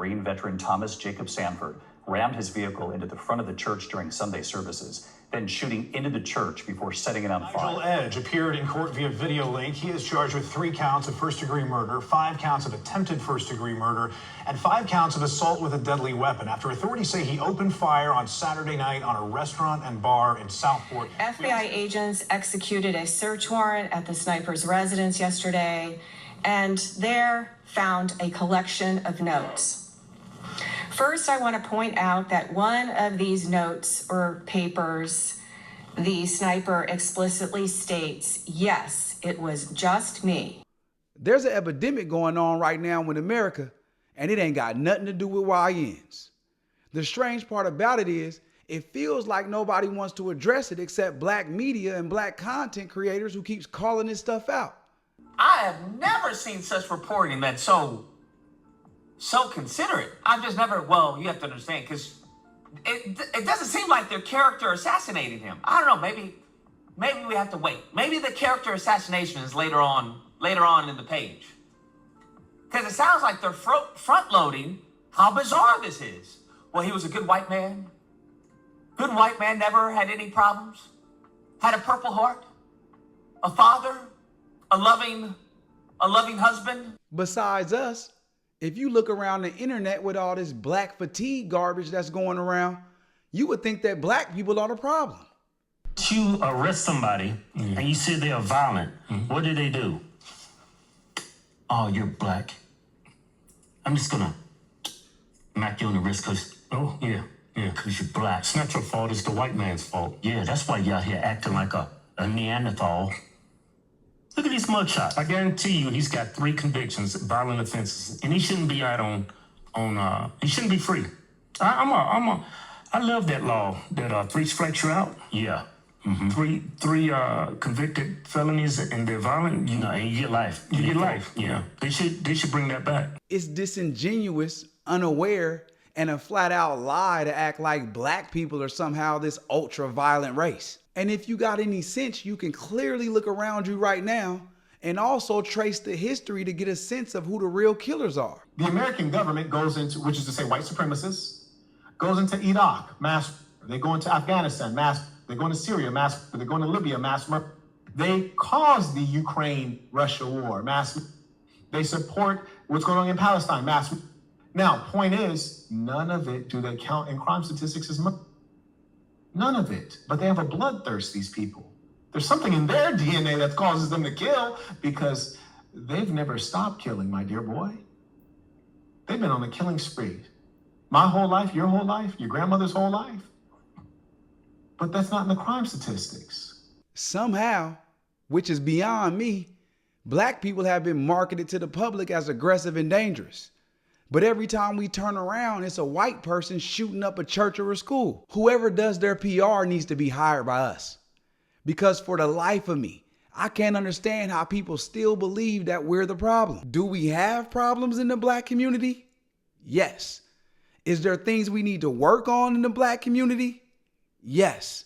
Marine veteran Thomas Jacob Sanford rammed his vehicle into the front of the church during Sunday services, then shooting into the church before setting it on fire. Nigel Edge appeared in court via video link. He is charged with 3 counts of first-degree murder, 5 counts of attempted first-degree murder, and 5 counts of assault with a deadly weapon after authorities say he opened fire on Saturday night on a restaurant and bar in Southport. FBI agents executed a search warrant at the sniper's residence yesterday, and there found a collection of notes. First, I want to point out that one of these notes or papers, the sniper explicitly states, yes, it was just me. There's an epidemic going on right now in America, and it ain't got nothing to do with YNs. The strange part about it is, it feels like nobody wants to address it except black media and black content creators who keeps calling this stuff out. I have never seen such reporting that's so considerate. I've just never, well, you have to understand, because it doesn't seem like their character assassinated him. I don't know, maybe we have to wait. Maybe the character assassination is later on in the page. Because it sounds like they're front-loading how bizarre this is. Well, he was a good white man. Good white man, never had any problems. Had a purple heart. A father. A loving husband. Besides us, if you look around the internet with all this black fatigue garbage that's going around, you would think that black people are the problem. You arrest somebody and you say they are violent. What do they do? Oh, you're black. I'm just gonna smack you on the wrist because, oh, yeah, because you're black. It's not your fault, it's the white man's fault. Yeah, that's why you're out here acting like a Neanderthal. Look at these mugshots. I guarantee you he's got 3 convictions, violent offenses, and he shouldn't be out on he shouldn't be free. I love that law that 3 strikes you out. Yeah. Three convicted felonies and they're violent, and you get life. You get life. Yeah. They should bring that back. It's disingenuous, unaware, and a flat out lie to act like black people are somehow this ultra violent race. And if you got any sense, you can clearly look around you right now and also trace the history to get a sense of who the real killers are. The American government goes into, which is to say white supremacists, goes into Iraq, mass. They go into Afghanistan, mass. They go into Syria, mass. They go into Libya, mass murder. They caused the Ukraine-Russia war, mass. They support what's going on in Palestine, mass. Now, point is, none of it do they count in crime statistics as murder. None of it. But they have a bloodthirst, these people. There's something in their DNA that causes them to kill because they've never stopped killing, my dear boy. They've been on a killing spree. My whole life, your whole life, your grandmother's whole life. But that's not in the crime statistics. Somehow, which is beyond me, black people have been marketed to the public as aggressive and dangerous. But every time we turn around, it's a white person shooting up a church or a school. Whoever does their PR needs to be hired by us. Because for the life of me, I can't understand how people still believe that we're the problem. Do we have problems in the black community? Yes. Is there things we need to work on in the black community? Yes.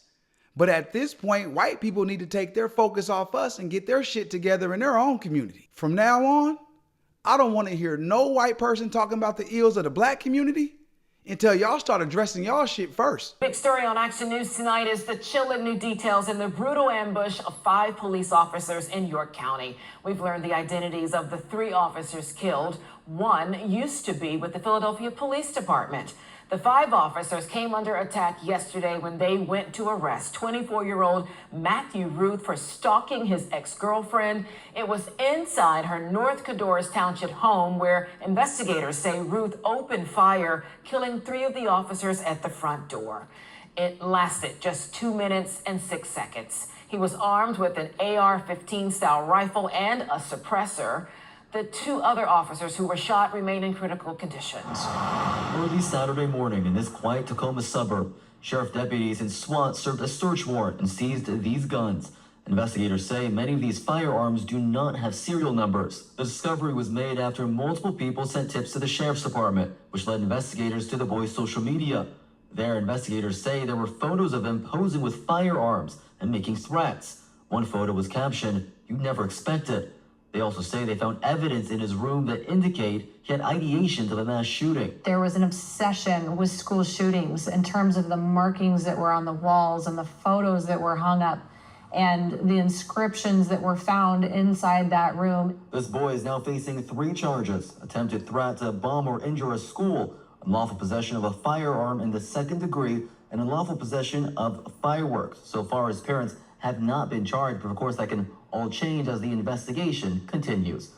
But at this point, white people need to take their focus off us and get their shit together in their own community. From now on, I don't want to hear no white person talking about the ills of the black community until y'all start addressing y'all shit first. Big story on Action News tonight is the chilling new details in the brutal ambush of 5 police officers in York County. We've learned the identities of the 3 officers killed. One used to be with the Philadelphia Police Department. The 5 officers came under attack yesterday when they went to arrest 24-year-old Matthew Ruth for stalking his ex-girlfriend. It was inside her North Codorus Township home where investigators say Ruth opened fire, killing 3 of the officers at the front door. It lasted just 2 minutes and 6 seconds. He was armed with an AR-15 style rifle and a suppressor. The 2 other officers who were shot remain in critical conditions. Early Saturday morning in this quiet Tacoma suburb, sheriff deputies and SWAT served a search warrant and seized these guns. Investigators say many of these firearms do not have serial numbers. The discovery was made after multiple people sent tips to the sheriff's department, which led investigators to the boys' social media. There, investigators say there were photos of them posing with firearms and making threats. One photo was captioned, "You'd never expect it." They also say they found evidence in his room that indicate he had ideation to the mass shooting. There was an obsession with school shootings in terms of the markings that were on the walls and the photos that were hung up and the inscriptions that were found inside that room. This boy is now facing 3 charges: attempted threat to bomb or injure a school, unlawful possession of a firearm in the 2nd degree, and unlawful possession of fireworks. So far, his parents have not been charged, but of course that can all change as the investigation continues.